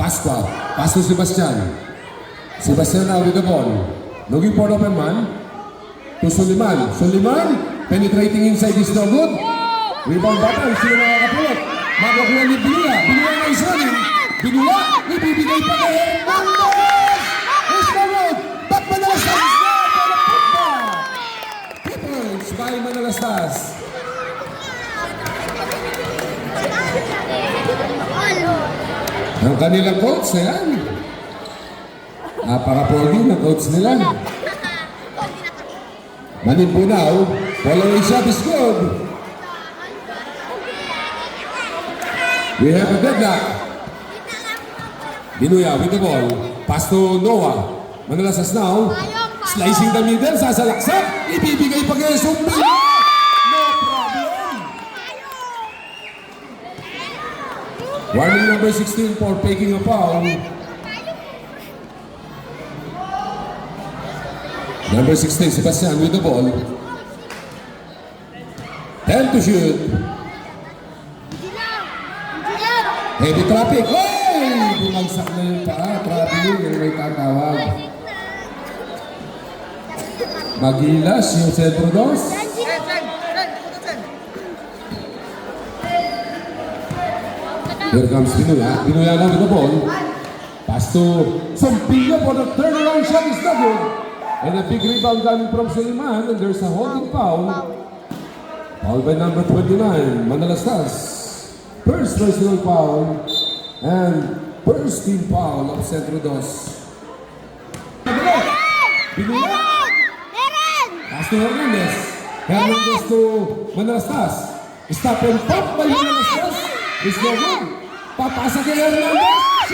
Pascua. Pass to Sebastian. Sebastian now with the ball. Looking for open man. To Suliman. Suliman, penetrating inside is no good. Rebound battle, sino nakakapulot? Makakuha ni Binula. Binula na isanin. Binula, ibibigay pa kay Hernandez! It's no good! Back Manalastas is there for the football! Peoples by Manalastas. Ang kanilang coach, ayan. Napaka-pogi ng coach nila. Manimbunaw, following shot is good. We have a deadlock. Binuya with the ball. Pass to Noah. Manalastas now. Slicing the middle. Sasalaksak. Ibibigay pa kay Sumbilo. No problem. Warning number 16 for taking a foul. Number 16, Sebastian with the ball. 10 to shoot. Heavy traffic. Hey! Bumagsak na yung paa. Traffic yung may tatawag. Magilas yung Centro Dos. Here comes Binuya. Binuya now with the ball. Pass to Sumpillo for the turnaround shot is not good. And a big rebound coming from Suliman. And there's a holding foul. Foul by number 29, Manalastas. First personal foul and first team foul of Centro Dos. Binula. Pass to Hernandez. Hernandez to Manalastas. Stop and pop by Manalastas. It's no good. Papasa kay Hernandez.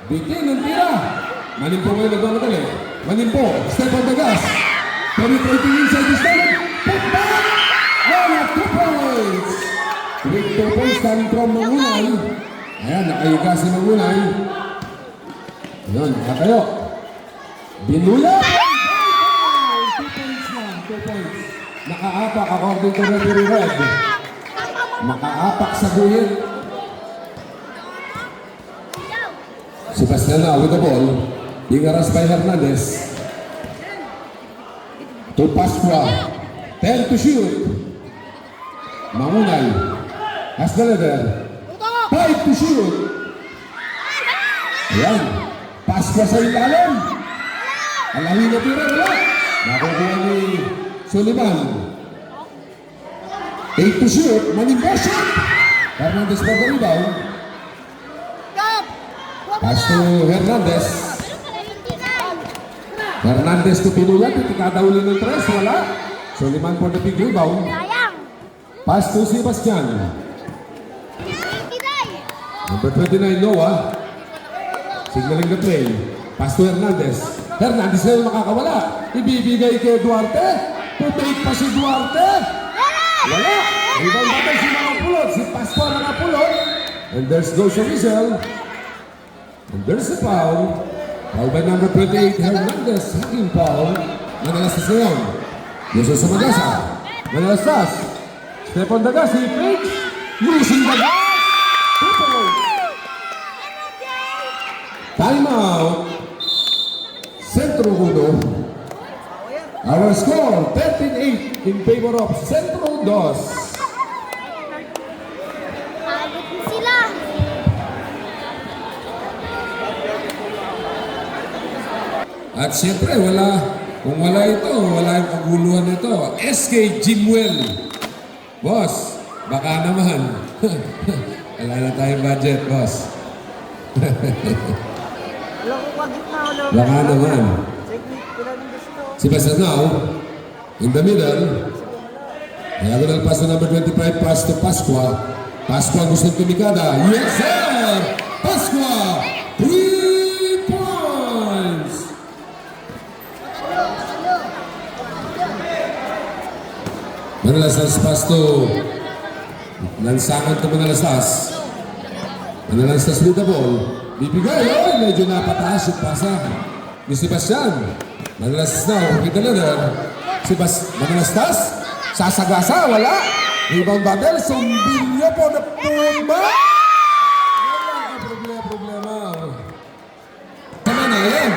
Bitin ang tira. Manimpo ngayon nagmamadali. Manimpo. Step on the gas. Penetrating inside the stand. Put back. And 2 points. With 2 points coming from Mangunay. Ayan, nakayuga si Mangunay. Ayan, nakatayo. Binula! 2 points lang, 2 points. Nakaapak according to referee Red. Nakaapak sa guhit. Sebastian now with the ball. Being harassed by Hernandez. To Pascua. 10 to shoot. Mangunay. Has the level. 5 to shoot. Ayan. Pascua sa ilalim. Alawin na tira. Wala. Nakukuha ni Suliman. 8 to shoot. Manimbo shot. Hernandez for the rebound. Pass to Hernandez. Hernandez to Pinula. Tikadauli ng 3. Wala. Suliman for the big rebound. Pass to Sebastian. Number 29, Noah. Signaling the play. Pass to Hernandez. Hernandez na yung makakawala. Ibibigay kay Duarte. Pumake pa si Duarte. Wala. Rebound battle si Nakapulot. Si Pascua Nakapulot. And there's goes a whistle. And there's a foul. Foul by number 28, Hernandez. Hacking foul. Manalastas na yun. Yusuf Sumagasa. Manalastas. Step on the gas. He fakes. Using the gas. Time out. Centro Uno. Our score 13-8 in favor of Centro Dos. Sila. At siyempre kung wala ito, wala yung kaguluhan nito. SK Jimwell. Boss, baka naman. Wala na tayong budget, boss. Baka naman. Sebastian now, in the middle. Diagonal pass to number 25, pass to Pascua. Pascua gusto tumikada. Yes, sir! Pascua! 3 points! Manalastas pass to lansangan to Manalastas. Manalastas with the ball. Bibigay, medyo napataas yung pasa ni Sebastian. Manalastas now with the leader. Manalastas, sasagasa, wala. Rebound battle, Sumbilyo po na pumba. Wala ka na yan.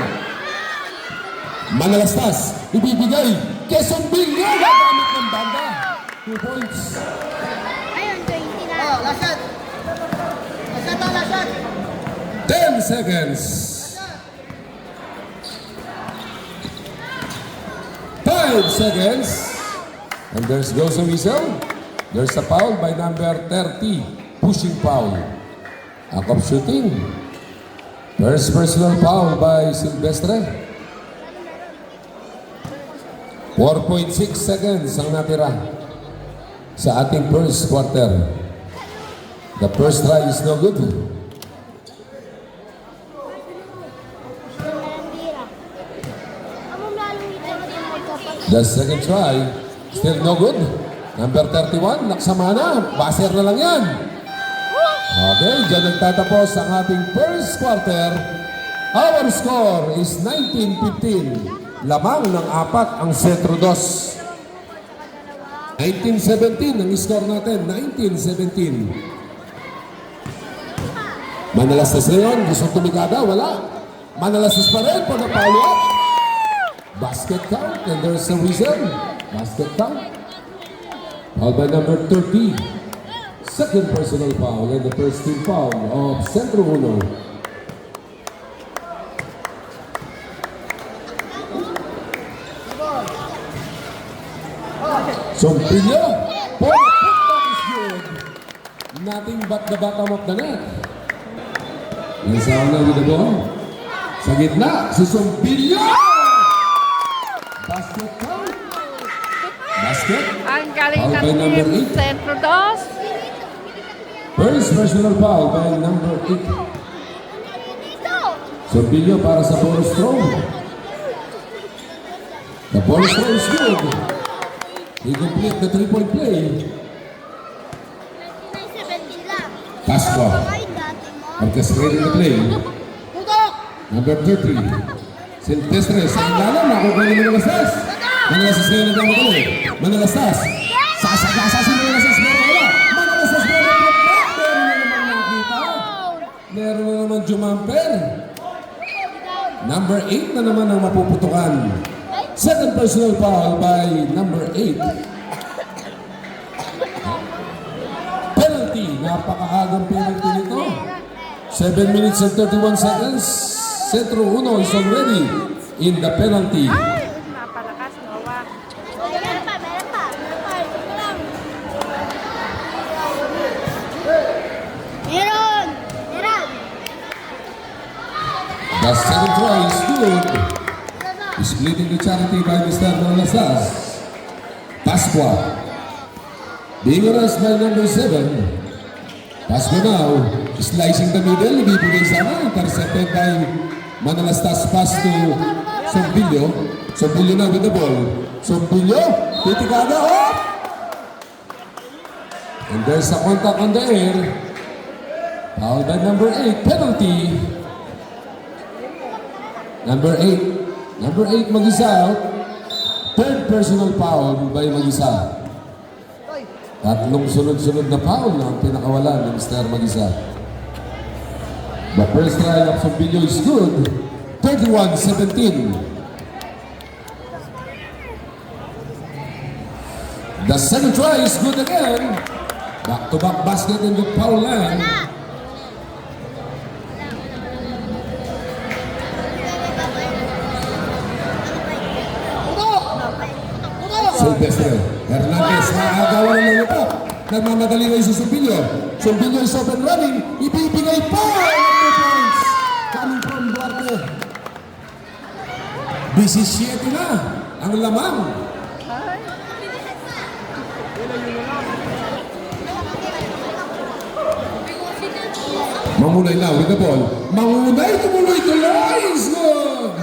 Manalastas, ibibigay. Quezon Villo, gagamit ng banda. 2 points. Ayun, 20 na. Oh, last shot. Last shot. 10 seconds. 5 seconds. And there's goes a whistle. There's a foul by number 30. Pushing foul. Act of shooting. First personal foul by Silvestre. 4.6 seconds ang natira sa ating first quarter. The first try is no good. The second try, still no good. Number 31, naksama na. Baser na lang yan. Okay, dyan nagtatapos ang ating first quarter. Our score is 19-15. Lamang ng 4 ang Centro 2. 19-17 ang score natin. 19-17. Manalastas na yun. Gusto tumikada? Wala. Manalastas pa rin pag na-follow up. Basket count, and there's a whistle. Basket count. Foul by number 30. Second personal foul and the first team foul of Centro 1. Sompillo. Putback is good. Nothing but the bottom of the net. Nasaw na with the ball. Sa gitna, si Sompillo. Basket count. Basket. Ang galing Foul ng by number team 8. Centro 2. First personal foul by number 8. Sompillo para sa bonus throw. The bonus throw is good. He complete the 3-point play. 17 lang. Pasqua. Orchestrating the play. Number 30. Silvestre sa ilalim. Nakukuha ni Manalastas. Manalastas ngayon ang gamagalo. Manalastas. Sasagasa si Manalastas. Manalastas meron na naman nakita. Meron na naman jumamper. Number 8 na naman ang mapuputukan. Second personal foul by number 8. Penalty. Napakaagang penalty nito. 7 minutes and 31 seconds. Centro 1 is already in the penalty. Ay, napalakas, Noah. Meron pa. Meron. The second try is good. Splitting the charity by Mr. Manalastas. Pasqua. Being arrested by number 7. Pasqua now, slicing the middle, ibibigay sana, intercepted by Manalastas pass to Sompillo. Sompillo na with the ball. Sompillo, titikada, oh! And there's a contact on the air. Foul by number 8, penalty. Number 8 mag-isa out. Third personal foul by mag-isa. Tatlong sunod-sunod na foul ang pinakawalan ng Mr. Mag-isa. The first try of Sompillo is good. 31-17. The second try is good again. Back-to-back basket in the foul line. Silvestre. Hernandez, nakagawa ng lupap. Nagmamadali na yung Sompillo. Sompillo is open running. Ibibigay pa! 2 points. Coming from Duarte. 17 na ang lamang. Mamunay na with the ball. Mamunay, tumuloy-tuloy. Is good.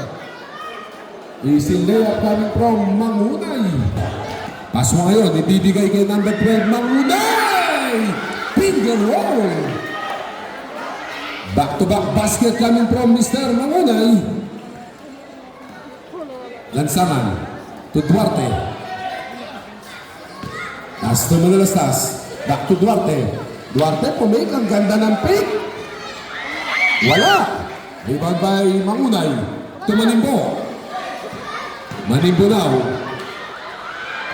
Easy layup coming from Mangunay. Pass mo ngayon, ibibigay kay number 12, Mangunay! Finger roll! Back-to-back basket coming from Mr. Mangunay. Lansangan to Duarte. Pass to Manalastas. Back to Duarte. Duarte, pumake ang ganda ng pick. Wala! Rebound by Mangunay. To Manimbo. Manimbo now.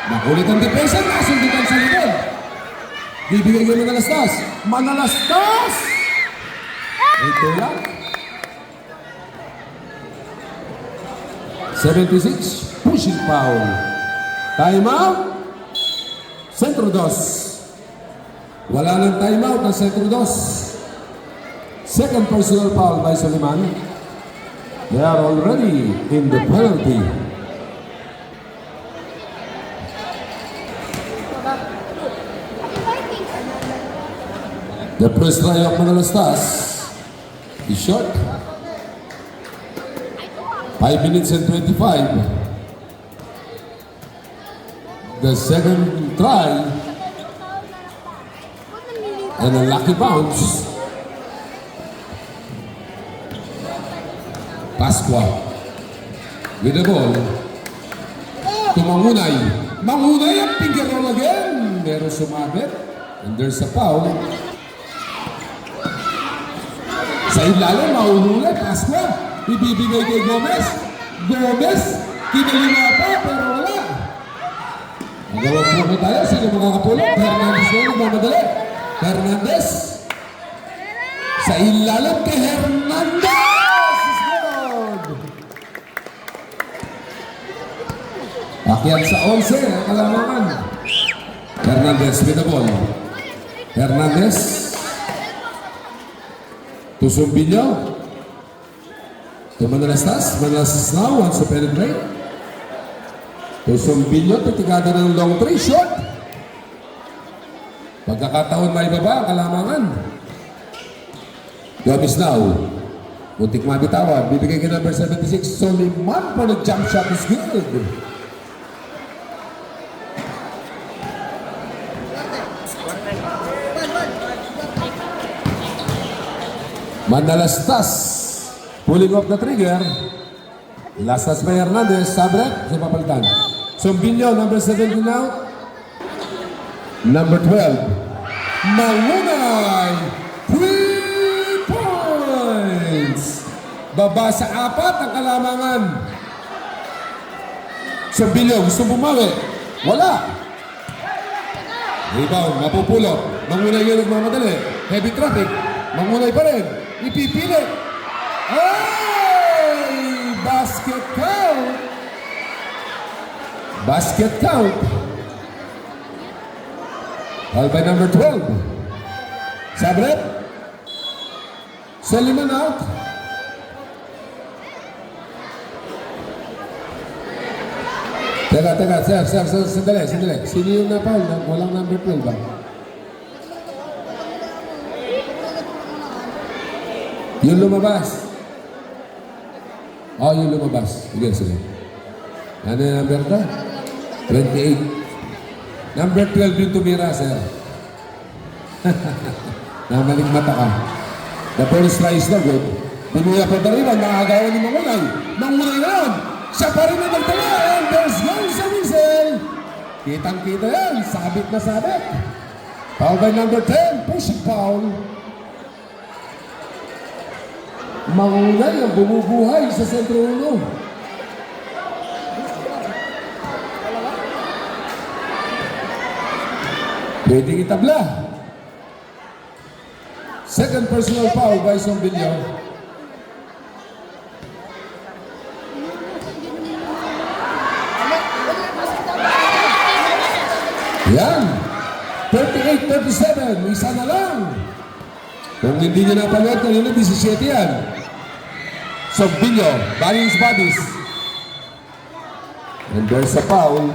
Makulit ang depensa. Nasundutan sa likod. Bibigay ko Manalastas. Manalastas! Ito lang. 76. Pushing foul. Timeout. Centro dos. Wala nang timeout ng Centro dos. Second personal foul by Soliman. They are already in the penalty. The first try of Manalastas is short. 5 minutes and 25. The second try and a lucky bounce. Pasqua with the ball to Mangunay. Mangunay ang finger roll again. Meron sumabit and there's a foul. Sa ilalim, mahululay. Pasqua, ibibigay kay Gomez. Gomez, kinalima pa pero wala. Magawag po tayo. Sino makakapulot? Hernandez na nagmamadali. Hernandez. Sa ilalim kay Hernandez. Akyat sa 11 ang kalamangan. Hernandez with the ball. Hernandez. To Sumbinyo. To Manalastas. Manalastas now wants to penetrate. To Sumbinyo. Titigado ng long three. Short. Pagkakataon may baba ang kalamangan. Gomez now. Muntik mabitawan. Bibigay ka number 76. Soliman for the jump shot is good. Manalastas pulling off the trigger. Last touch by Hernandez. Sabrek sa papalitan. Sumbinyo, number 17 now. Number 12. Mangunay. 3 points. Baba sa 4 ang kalamangan. Sumbinyo, gusto bumawi. Wala. Rebound, mapupulot. Mangunay yun nagmamadali. Heavy traffic. Mangunay pa rin. Ipipilit. Ay! Basket count. Basket count. Foul by number 12. Sabret. Soliman out. Teka, sir, sandali. Sino yung na-foul? Walang number 12 ba? Yung lumabas. Oh, yung lumabas. Sige. Ano yung number ka? 28. Number 12 yung tumira, sir. Namaling mata ka. The first try is no good. Pinuya po na rin ang nakagawa ni Mangunay. Mangunay yan! Siya pa rin ang nagtala. And there's goal sa whistle. Kitang-kita yan. Sabit na sabit. Foul by number 10. Pushing foul. Mangunay ang bumubuhay sa sentro ulo. Pwedeng itabla. Second personal foul by Sombilio. Yan. 38-37. Isa na lang. Kung hindi nyo napanood, kanina 17 yan. Sombilio, balance bodies. And there's a foul.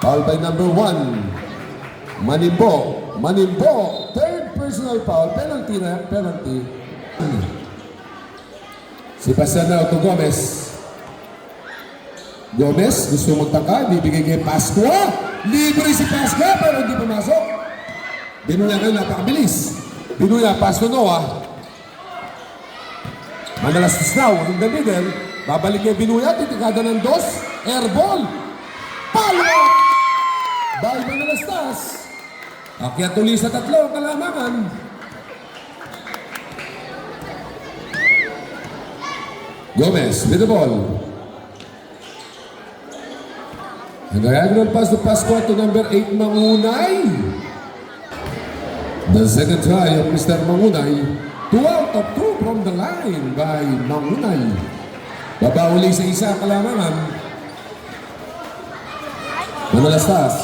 Foul by number 1. Manimbo. Third personal foul. Penalty na. Penalty. Si Pasanao to Gomez. Gomez, gusto magtaka. Bibigay kay Pasqua. Libre si Pasqua pero hindi pumasok. Binuya kayo, napakabilis. Binuya, pass to Noah. Manalastas now in the middle. Babalik kay Binuya. Titikada ng 2. Airball. Palo! By Manalastas. Akyat tuloy sa 3 kalamangan. Gomez with the ball. A diagonal pass to Pascua to number 8, Mangunay. The second try of Mr. Mangunay. 2 out of 2 from the line by Mangunay. Babauli sa isa kalamangan. Manalastas.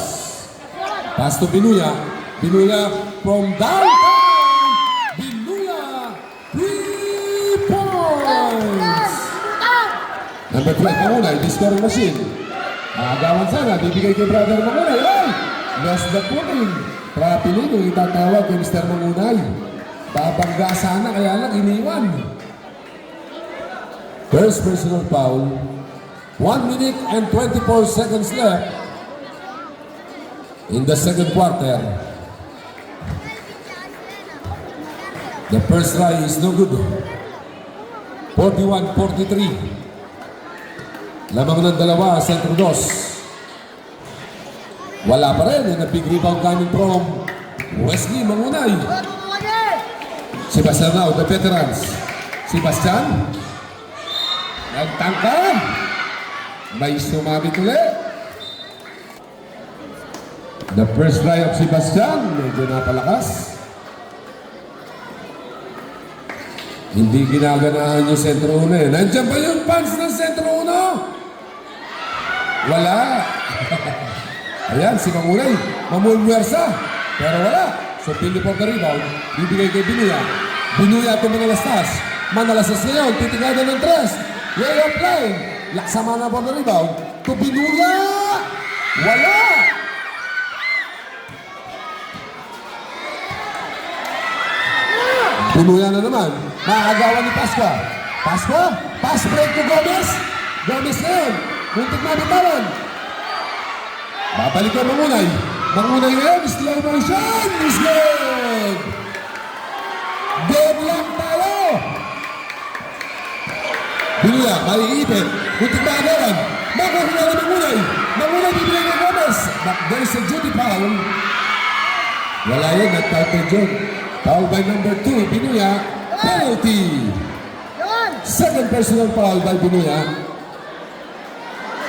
Pass to Binuya. Binuya from downtown. Binuya. 3 points. Number 12, Mangunay. The scoring machine. Agawan sana. Bibigay kay brother Mangunay. Ay! Lost the footing. Trapilino itatawag kay Mr. Mangunay. Babangga sana kaya lang iniwan. First personal foul. 1 minute and 24 seconds left in the second quarter. The first try is no good. 41-43. Lamang ng dalawa, Centro Dos. Wala pa rin. And a big rebound coming from Wesley Mangunay. Sebastian now, the veterans. Sebastian. Nagtangka. May sumabit ulit. The first try of Sebastian. Medyo napalakas. Hindi ginaganahan yung Centro 1 eh. Nandiyan ba yung fans ng Centro 1? Wala. Ayan, si Mangunay. Mamulwersa. Pero wala. So, Pili for the rebound. Bibigay kay Binuya. Binuya ito Manalastas. Manalastas ngayon. Titigada ng 3. Way of line. Laksama na for the rebound. To Binuya. Wala. Binuya na naman. Maagawan ni Pascua. Pascua. Pass break to Gomez. Gomez na yun. Muntik na bitawan. Babalik ka Mangunay. Mangunay ngayon. Slow motion. Is good. Dead lang tayo. Binuya. Maiipit. Muntik na agawan. Makukuha ni Mangunay. Mangunay bibigay ni Gomez. But there's a duty foul. Wala yun. Nag-counter John. Foul by number 2. Binuya. Penalty. Second personal foul by Binuya.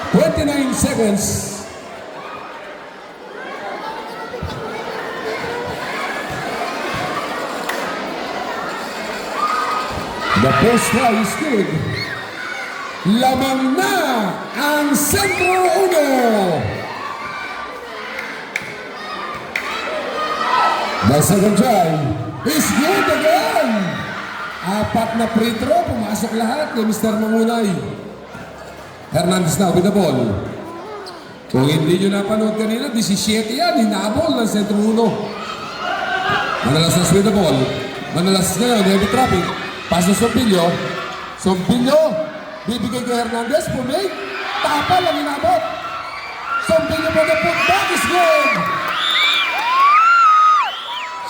29 seconds. The first try is good. Lamang na ang Centro 1. The second try is good again. 4 na free throw. Pumasok lahat kay Mr. Mangunay. Hernandez now with the ball. Kung hindi nyo napanood kanina, 17 yan. Hinabol ng Centro 1. Manalastas with the ball. Manalastas ngayon, heavy traffic. Pass na Sompillo. Sompillo. Bibigay kay Hernandez. Pumake. Tapal ang hinabot. Sompillo for the putback is good.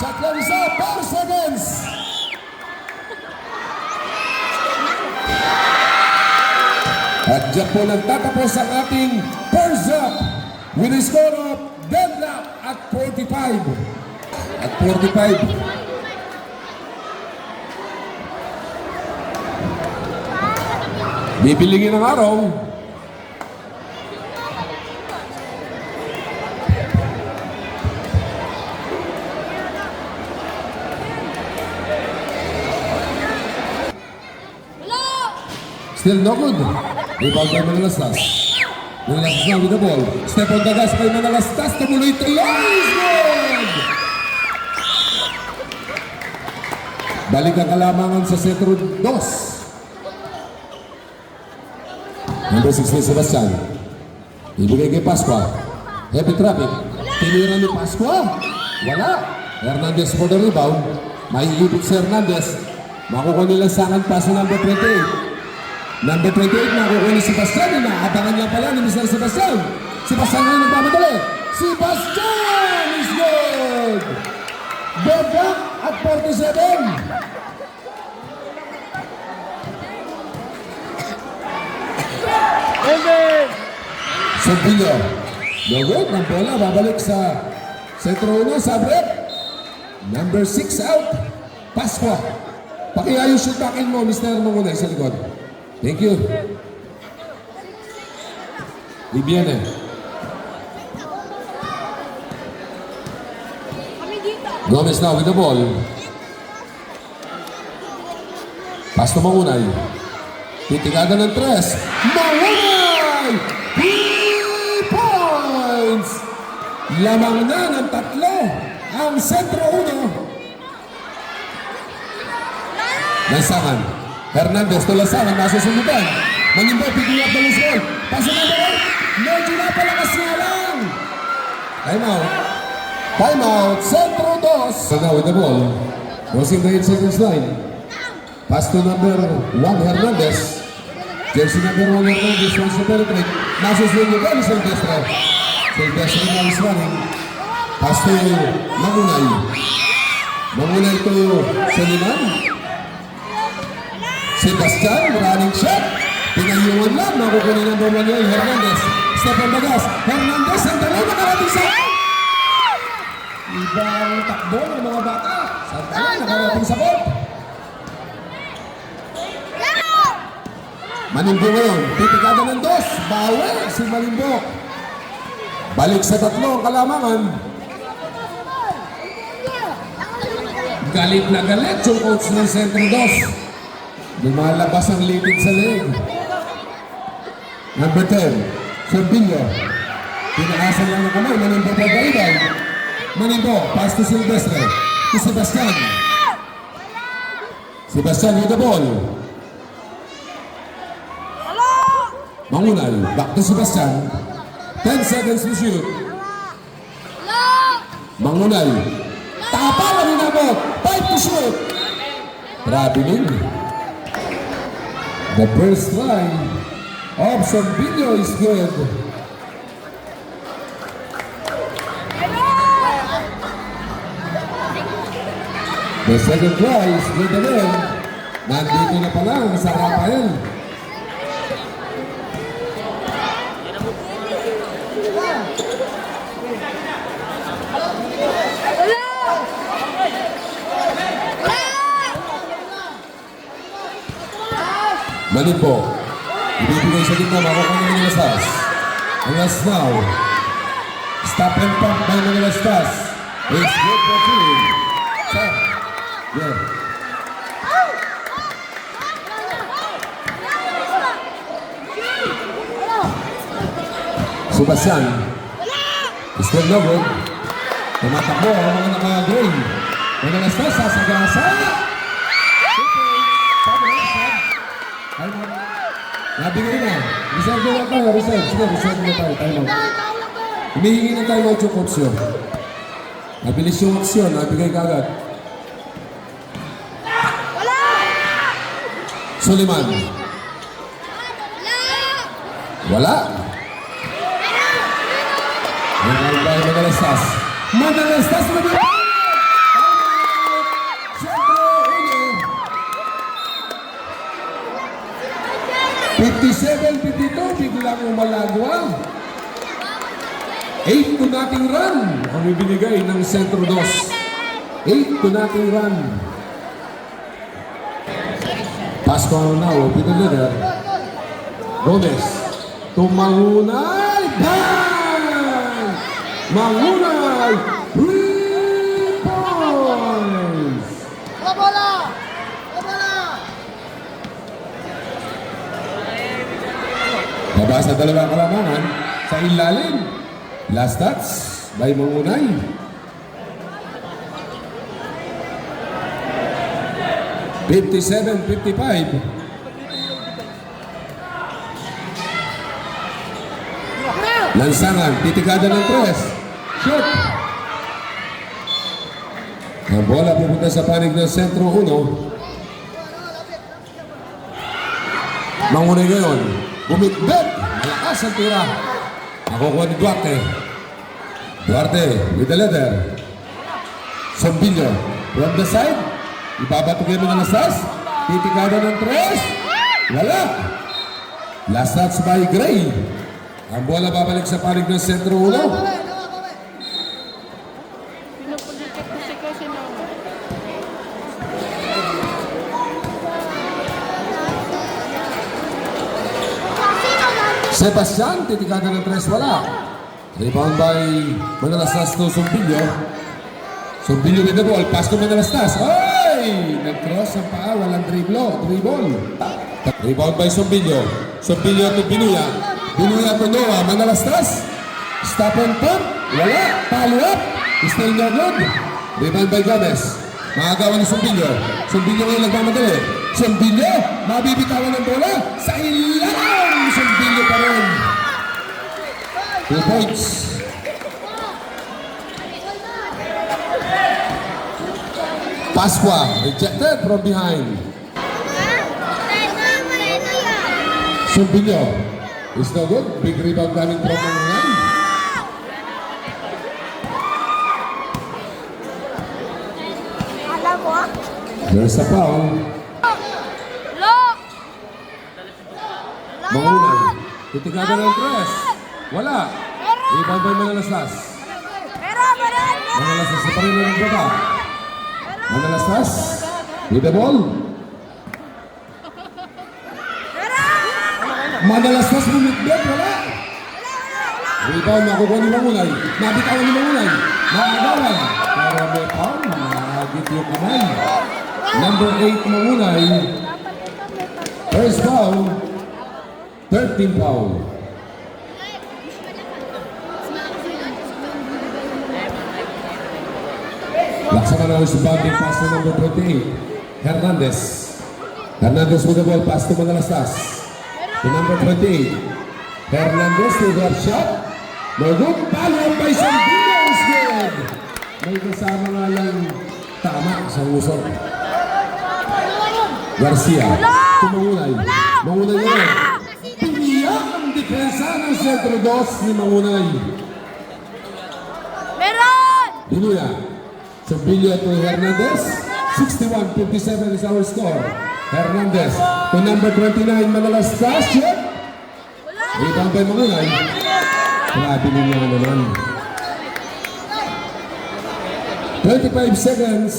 Shot lang isa. 4 seconds. At dyan po nagtatapos ang ating first up with a score of deadlock at 45. At 45. Bibilingin ang araw. Still no good. Rebound by Manalastas. Manalastas now with the ball. Step on the gas by Manalastas. Tumuloy-tuloy is good! Balik ang kalamangan sa Centro 2. Number 16, Sebastian. Ibigay kay Pascua. Heavy traffic. Tinira ni Pascua. Wala. Hernandez for the rebound. May ibig si Hernandez. Makukuha nilang sangan pa sa number 28. Number 28, nakukuha ni Sebastian. Inaabangan niya pala ni Mr. Sebastian. Sebastian ngayon nagmamadali. Sebastian is good! Back at 47. Sompillo. No good. Ng bola. Babalik sa Centro 1. Sabrek. Number 6 out. Pascua. Pakiayos yung takin mo, Mr. Mangunay sa likod. Thank you. Viviane. Gomez now with the ball. Pass to Mangunay. Titigada ng 3. Mangunay! 3 points! Lamang na ng 3 ang sentro 1. Lansangan. Hernandez to Lansangan. Nasusundutan. Manimbo, picking up the loose ball. Paso na ball. Medyo na palakas nga lang. Time out. Time out. Sentro 2. So now with the ball. Crossing the 8 seconds line. Pass to number 1 Hernandez. Jersey number 1 Hernandez wants to penetrate. Nasusundutan ni Silvestre. Silvestre now is running. Pass to Mangunay. Mangunay to Soliman. Sebastian, running shot. Pinayungan lang, makukunin ng number 1 yun, Hernandez. Step on the gas. Hernandez, ang dalaw nakarating sa... Ibang takbo ng mga bata. Santana, nakarating sa court. Manimbo ngayon, titikada ng 2. Bawi si Manimbo. Balik sa 3 ang kalamangan. Galit na galit yung coach ng Sentro 2. Lumalabas ang litid sa leg. Number 10, Serbillo. Pinakasan lang ng kamay, Manimbo po baiban. Manimbo, pass to Silvestre. To Sebastian. Sebastian with the ball. Mangunay, back to Sebastian. 10 seconds to shoot. Mangunay. Tapa lang inabot. 5 to shoot. Traveling. The first try of Serbillo is good. The second try is good again. Nandito na pala sa Rafael. Manimbo. Ibibigay sa gitna, makukuha ng Lastas. Alas now. Stop and pump by ng Lastas. It's good for 2. Stop. Good. Sebastian. Still no good. Tumatakbo ang mga naka-green. Ng Lastas, sasagasa. Nabigay na. Reserve na tayo. Reserve. Sige, reserve na tayo. Time out. Humihingi na tayo ng coach yun. Nabilis yung aksyon. Nabigay ka agad. Suliman. Wala. Meron tayo Manalastas. Manalastas na ba? 57-52, biglang umalagwa. 8 to nothing run ang ibinigay ng Sentro 2. 8 to nothing run. Pass ko now, Peter Leder. Gomez. To Mangunay. Bang! Mangunay. 3 points. Bola! Bola! Baba sa dalawang kalamangan sa ilalim. Last touch by Mangunay. $57-55. Lansangan, titikada ng 3. Shoot! Ang bola pupunta sa panig ng Sentro 1. Mangunay ngayon. Bumitbet. Malakas ang tira. Nakukuha ni Duarte. Duarte with the leather. Serbillo. From the side. Ibabato kayo ng Lastas. Titikada ng 3. Wala. Last touch by Gray. Ang bola babalik sa panig ng Sentro 1. Pinupulitik ko si Casino. Sebastian, titikada ng 3, wala. Rebound by Manalastas to Sumbilyo. Sumbilyo with the ball, pass to Manalastas. Ay! Nag-cross ang paa, walang dribble. Rebound by Sumbilyo. Sumbilyo to Binuya. Binuya to Noah, Manalastas. Stop and pump, wala. Follow up, still no good. Rebound by Gomez. Makagawa ng Sumbilyo. Sumbilyo ngayon nagmamadali. Sumbilyo, mabibitawan ng bola. Sa ilang! Sumbilyo pa rin. 2 points. Pasqua, rejected from behind. Sumbilyo is no good. Big rebound coming from Mangunan. Alam mo? There's a foul. Look! Mangunan. Titikada ng 3. Wala. Rebound by Manalastas. Manalastas sa parin ng baba. Manalastas with the ball. Manalastas bumitbit, wala. Rebound, nakukuha ni Mangunay. Nabitawan ni Mangunay. Maagawan. Pero may foul, nagit yung kamay. Number 8, Mangunay. First foul. 13 foul. Laksaman na si bounding pass to number 28. Hernandez. Hernandez with the ball, pass to Manalastas. To number 28. Hernandez to the shot. No good. Follow by Sandino is good. May kasama nga lang tama sa usok. Garcia. To Mangunay. Mangunay ngayon. Piniyak ang depensa ng Sentro 2 ni Mangunay. Meron! Binuya. Sumbilyo to Hernandez. 61-57 is our score. Hernandez to number 29, Manalastas. Rebound by Mangunay. Grabe ninyo naman. 25 seconds.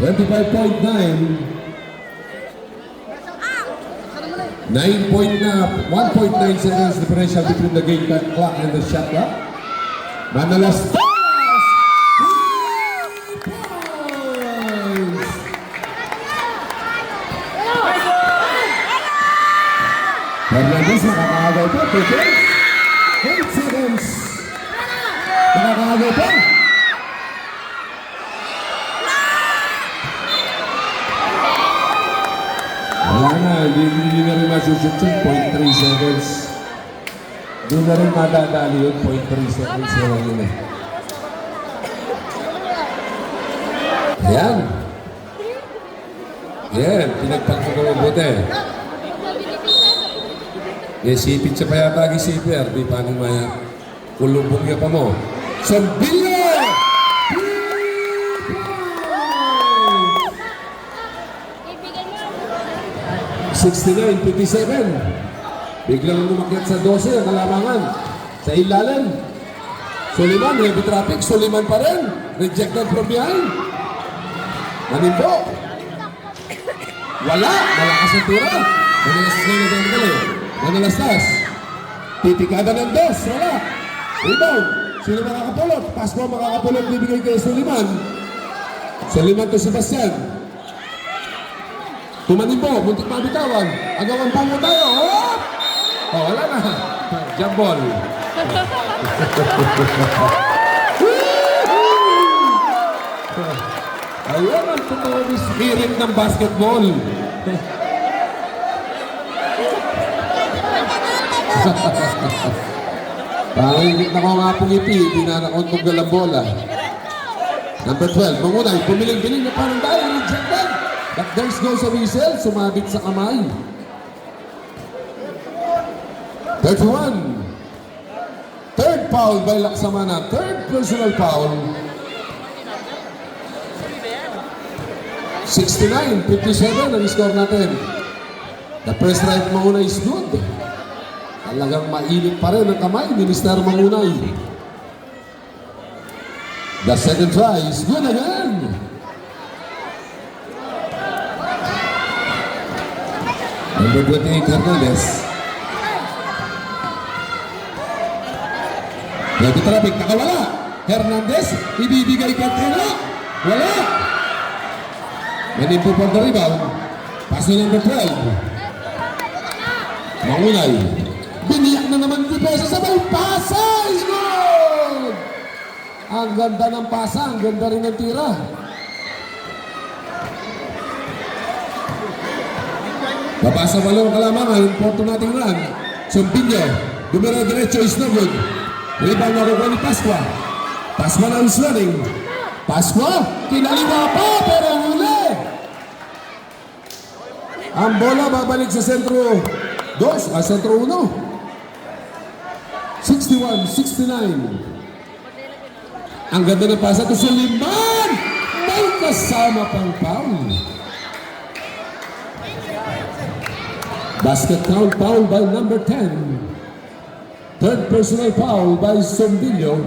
25.9. 1.9 seconds differential between the game clock and the shot clock. Manalastas. Hernandez makakagaw pa. 8 seconds. Makakagaw pa. Wala na. Hindi na rin masusubsub. 0.3 seconds. Doon na rin madadali yun. 0.3 seconds. Yun na. Ayan. Ayan. Pinagpagpag ko mabuti. Sipit siya pa yata gisipir. Di pa nang maya. Kulubog niya pa mo. Sumbilyo! 69-57. Biglang lumakyat sa 12 ang kalamangan. Sa ilalim. Suliman, heavy traffic. Suliman pa rin. Rejected from behind. Manimbo. Wala. Malakas ang tura. Manalastas na nagdamdali. Manalastas. Titikada ng 2. Wala. Rebound. Sino makakapulot? Pasqua makakapulot. Bibigay kay Suliman. Suliman to Sebastian. Tumanimbo. Muntik mabitawan. Agawan pa mo tayo. Oh! Oh, wala na. Jump ball. Ayun ang totoo ni spirit ng basketball. Pangingit na ko nga pungiti, hindi na nakontog ng bola. Number 12, Mangunay, pumiling-biling na parang dahil, rejected. But there's goes a whistle, sumabit sa kamay. 31. Third foul by Laksamana. Third personal foul. 69-57 ang score natin. The first right Mangunay is good. Talagang mainit pa rin ang kamay ni Mr. Mangunay. The second try is good again. Number 28, Hernandez. Ready traffic, nakawala. Hernandez, ibibigay kay Tena. Wala. Manimpo for the rebound. Pass to number 12. Mangunay. Biniyak na naman ni Pesa sabay pasa. Is good! Ang ganda ng pasa, ang ganda rin ng tira. Babasa walong kalamangan, porto nating run. Sumpinyo, numero derecho is no good. Rebound na kukuha ni Pascua. Pascua na is running. Pascua, kinaliwa pa, pero huli. Ang bola babalik sa sentro 2, sentro 1. 61-69. Ang ganda ng pasa to Suliman. May kasama pang foul. Basket foul by number 10. Third personal foul by Sombillo.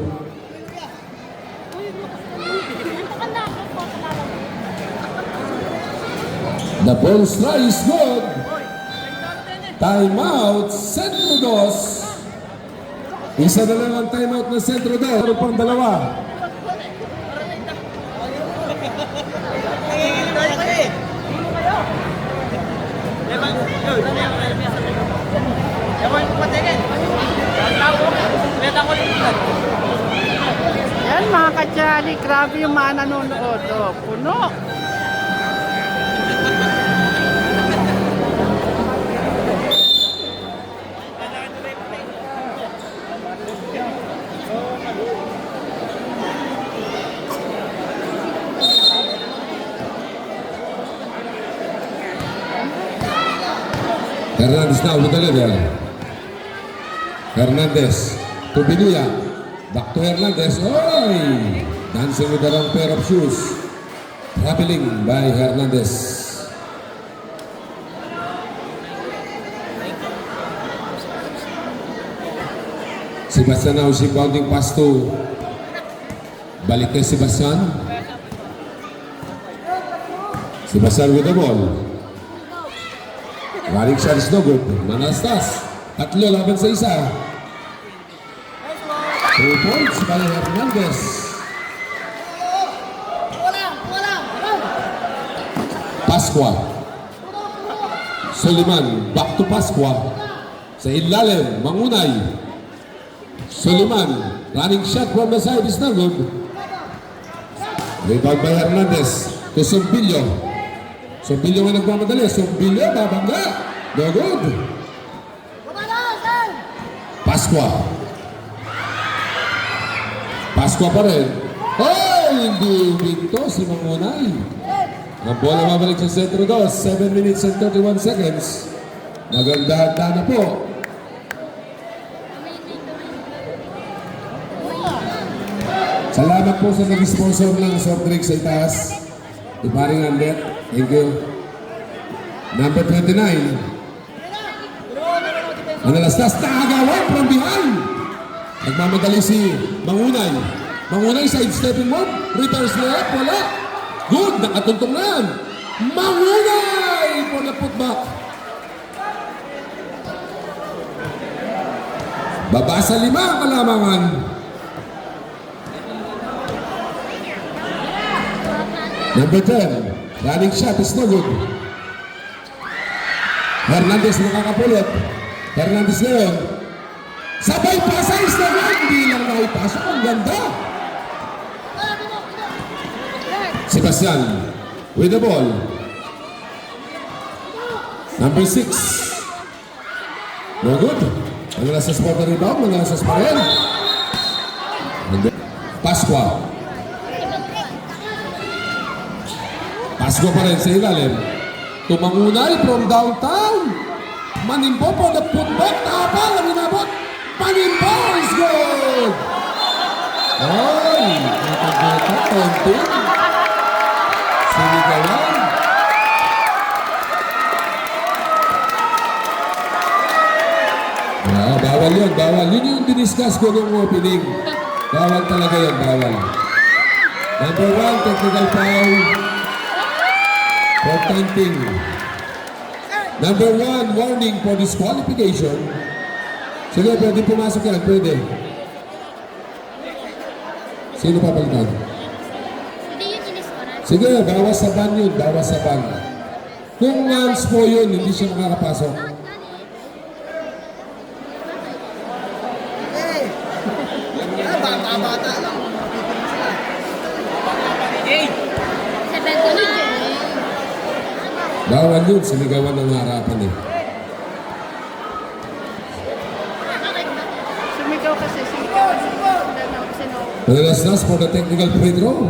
The ball try is good. Timeout, Centro 2. Isa na lang ang timeout ng Centro 2. Meron pang dalawa. Yan mga katsali, grabe yung mga nanonood. Oh, puno. Hernandez now with the level. Hernandez to Binuya. Back to Hernandez. Oy! Dancing with the wrong pair of shoes. Traveling by Hernandez. Sebastian now si bounding pass to. Balik kay Sebastian. Sebastian with the ball. Running shot is no good. Manastas. Tatlo laban sa isa. 2 points by Hernandez. Pascua. Suliman. Back to Pascua. Sa ilalim. Mangunay. Suliman. Running shot from the side is no good. Rebound by Hernandez. To Sombillo. Sombillo nga nagmamadali. Sombillo, babangga. No good. Pascua. Pascua pa rin. Oh, hindi winto si Mangunay. Ang bola mabalik sa sentro 2. 7 minutes and 31 seconds. Maganda-handa na po. Salamat po sa nag-sponsor ng soft drink sa itaas. Iparing Andet. Thank you. Number 29. Analastas, nakagawa from behind. Nagmamadali si Mangunay. Mangunay side stepping move. Reverse left, wala. Good, nakatuntong na yan. Mangunay for the putback. Baba sa 5 ang kalamangan. Number 10. Running shot is no good. Hernandez nakakapulot. Hernandez na yun. Sabay pasa is no good. Hindi lang nakipasa. Ang ganda. Sebastian with the ball. Number 6. No good. Manalasas po na rebound. Manalasas pa rin. Pascua. Pascua pa rin sa ilalim. Tumangunay from downtown. Manimbo po na putback. Tapal ang inabot. Manimbo is good. Ay, nakagota. Konting. Sinigawan. Bawal yun, bawal. Yun yung diniscuss ko nung opening. Bawal talaga yun, bawal. Number 1, technical foul. For taunting. Number 1, warning for disqualification. Sige, pwede pumasok yan, pwede. Sino papalitan? Hindi yun iniskoran. Sige, bawas sa ban yun. Bawas sa ban. Kung months po yun, hindi siya makakapasok. Bata-bata lang. Sabi ko na. Bawal yun. Sinigawan ng harapan eh. Sumigaw kasi, sumigaw. Manalastas for the technical free throw.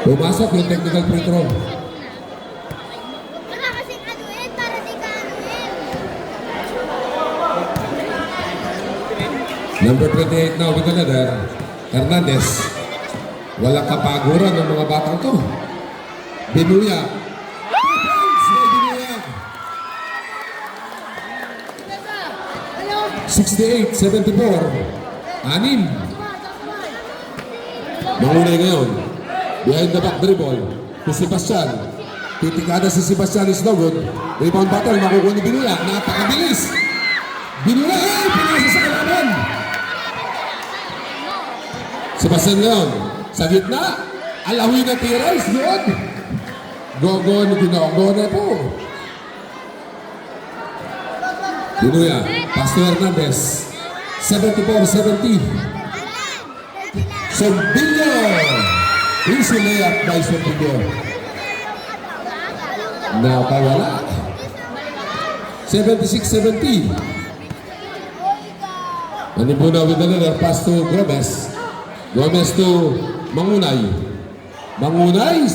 Pumasok yung technical free throw. Wala kasing anuin para di ka anuin. Number 28 now with another. Hernandez. Walang kapaguran ng mga batang to. Binuya. 68-74. Anim. Mangunay ngayon. Behind the back dribble. Si Sebastian. Titikada si Sebastian is no good. Rebound battle. Makukuha ni Binuya. Napakabilis. Binuya. Ay! Pinasa sa kalaban. Sebastian Leon. Sa gitna. Alawi na tiras. Good. Go ni Ginoo na po. Binuya. Pastor Hernandez. 74-70. Sombillo. Easy layup by Sombillo. Nakawala. 76-70. Manibuna with another pass to Gomez. Gomez to Mangunay. Mangunay.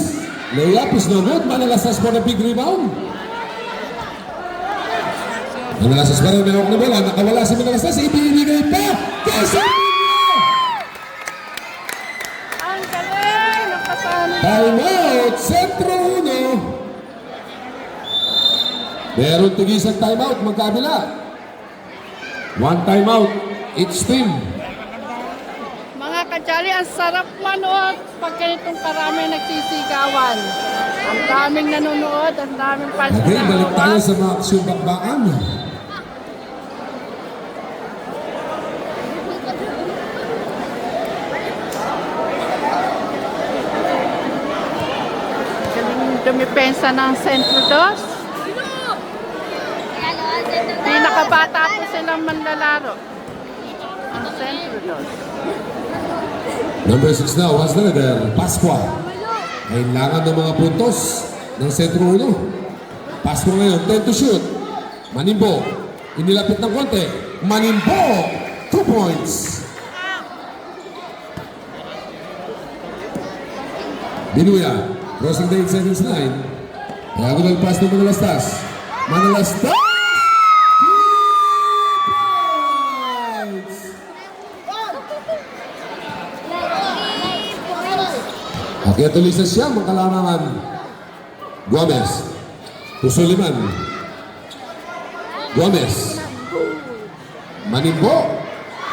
Layup is no good. Manalastas for the big rebound. Manalastas pa rin na bola. Nakawala si Manalastas. Ibinigay pa. Casimiro! Ang galing! Nakasana. Time out. Sentro 1. Meron tigisang time out. Magkabila. One time out. Each team. Mga kadyali, ang sarap manood pag ganitong karami nagsisigawan. Ang daming nanonood, ang daming fans Again, balik tayo nanonood. sa mga aksyon bakbakan. Galing dumipensa ng Centro Dos. Pinakabata po silang manlalaro. Ang Centro Dos. Number 6 now, has another. Pasqua. Kailangan ng mga puntos ng Sentro 1. Pasqua ngayon, 10 to shoot. Manimbo. Inilapit ng konti. Manimbo. 2 points. Binuya. Crossing the 8 seconds line. Diagonal pass ng Manalastas. Manalastas! 3 points! Akyat ulit sa siyang makalamangan. Gomez. To Suliman. Gomez. Manimbo.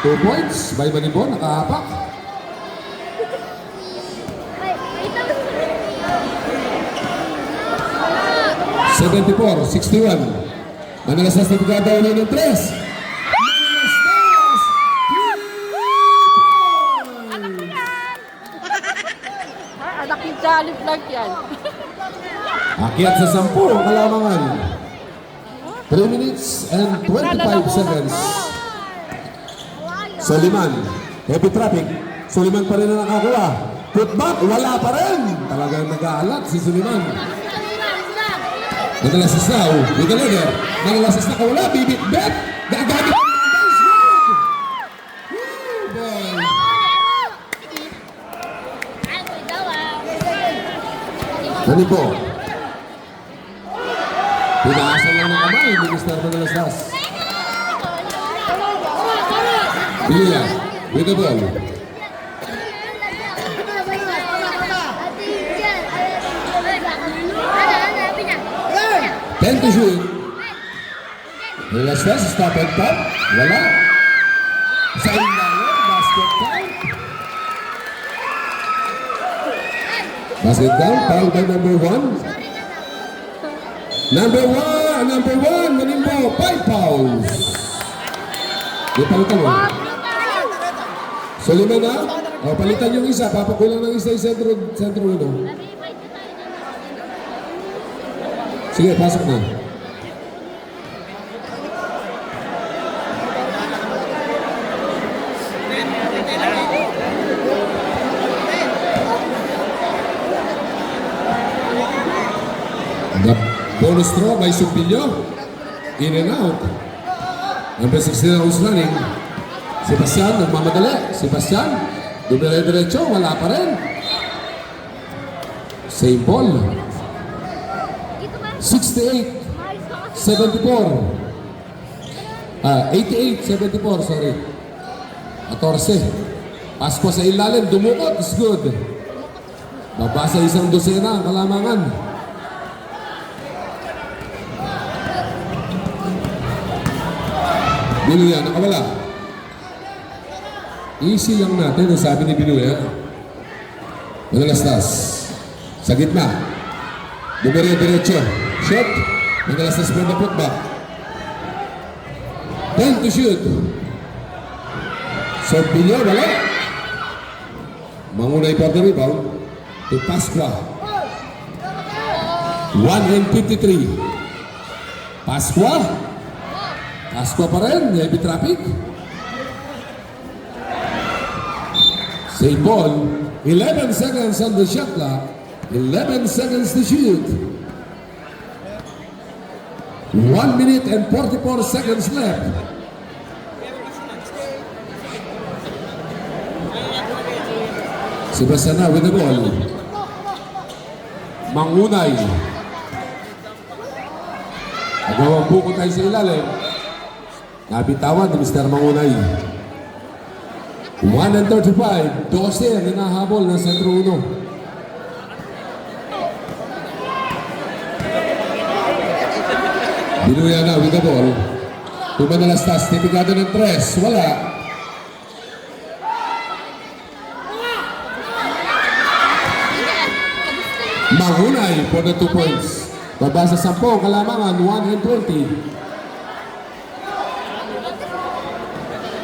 2 points by Manimbo. Nakahapak. 74-61. Manalastas na pagkataon ng 3. Manalastas! 3 points! Ay, anak ni Jolly Vlog yan. Akyat sa 10 ang kalamangan. 3 minutes and 25 seconds. Soliman. Heavy traffic. Soliman pa rin na nakakuha. Putback. Wala pa rin. Talagang nag-aalat si Soliman. Manalastas na. With the leader. Manalastas na kawala. Bibit-bet. Gagamit ang guys. Good. Boy. Ano po? Pinaasa lang ng kamay ni Mr. Manalastas. Bilia, with the ball. Ten to shoot. Manalastas, stop and pop. Wala. Sa ilalim, basket count. Basket count, foul by number 1. Number 1, po, 5 fouls. Di palitan mo. So, 5 na? O, palitan yung isa. Papakulang ng isa yung sentro uno. Sige, pasok na. The bonus throw by Sumpilyo. In and out. Number 16 na running. Sebastian, nagmamadali. Sebastian, dumire-diretso, wala pa rin. Same ball. 68, 74. 88, 74, sorry. 14. Pasko sa ilalim, dumukot, is good. Babasa isang dosena ang kalamangan. Binuya, nakawala. Easy lang natin, ang sabi ni Binuya. Manalastas. Sa gitna. Dumire-diretso. Shot. Manalastas from the putback. 10 to shoot. So, Binuya, wala. Mangunay pa the rebound. To Pasqua. 153. Pasqua. Pasqua pa rin. Heavy traffic. Same ball. 11 seconds on the shot clock. 11 seconds to shoot. 1 minute and 44 seconds left. Sebastian na with the ball. Mangunay. Nagawang buko tayo sa ilalim. Nabitawan ni Mr. Mangunay. 1 and 35. 12 ang hinahabol ng sentro uno. Binuya na with the ball. Tumanalastas. Tipikado ng 3. Wala. Mangunay for the 2 points. Baba sa 10, kalamangan, 1 and 20.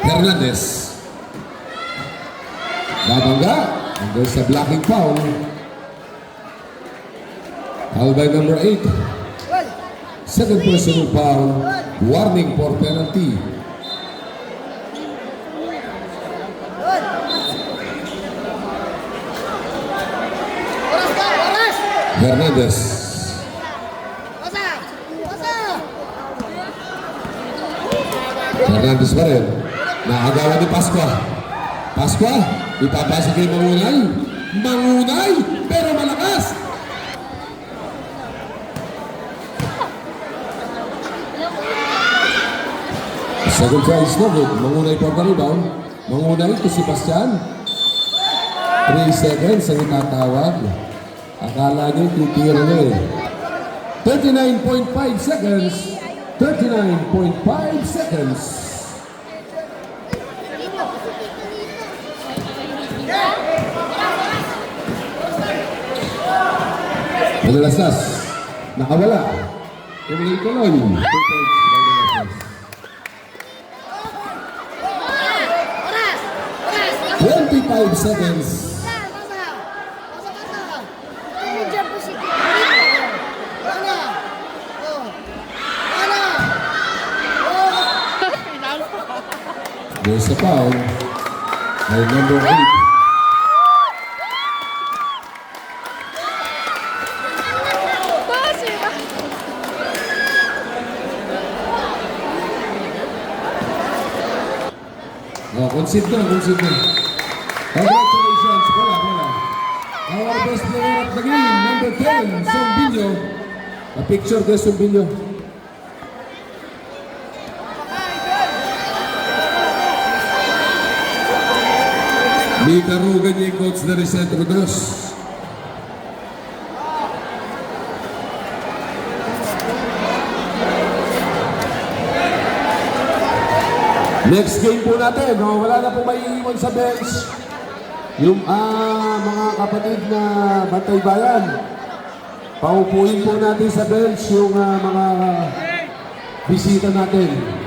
Hernandez. Babangga. And there's a blocking foul. Foul by number 8. Second personal foul. Warning for penalty. Hernandez. Hernandez pa rin. Nakagawa ni Pasqua. Pasqua, ipapasok kay Mangunay. Mangunay, pero malakas. Second try is no good. Mangunay for the rebound. Mangunay to Sebastian. 3 seconds ang itatawag. Akala niyo titira na eh. 39.5 seconds. 39.5 seconds. Manalastas. Nakawala. Emily Coloy. 2 points by Manalastas. 25 seconds. There's a foul by number 8. Oh, concede na. Congratulations. Wala. Our best player of the game, number 10, Sombillo. A picture kay Sombillo. May karugan niya yung coach na Reset Rodos. Next game po natin, no? Wala na po maiiwan sa bench. Yung mga kapatid na Bantay Bayan, paupuin po natin sa bench yung mga bisita natin.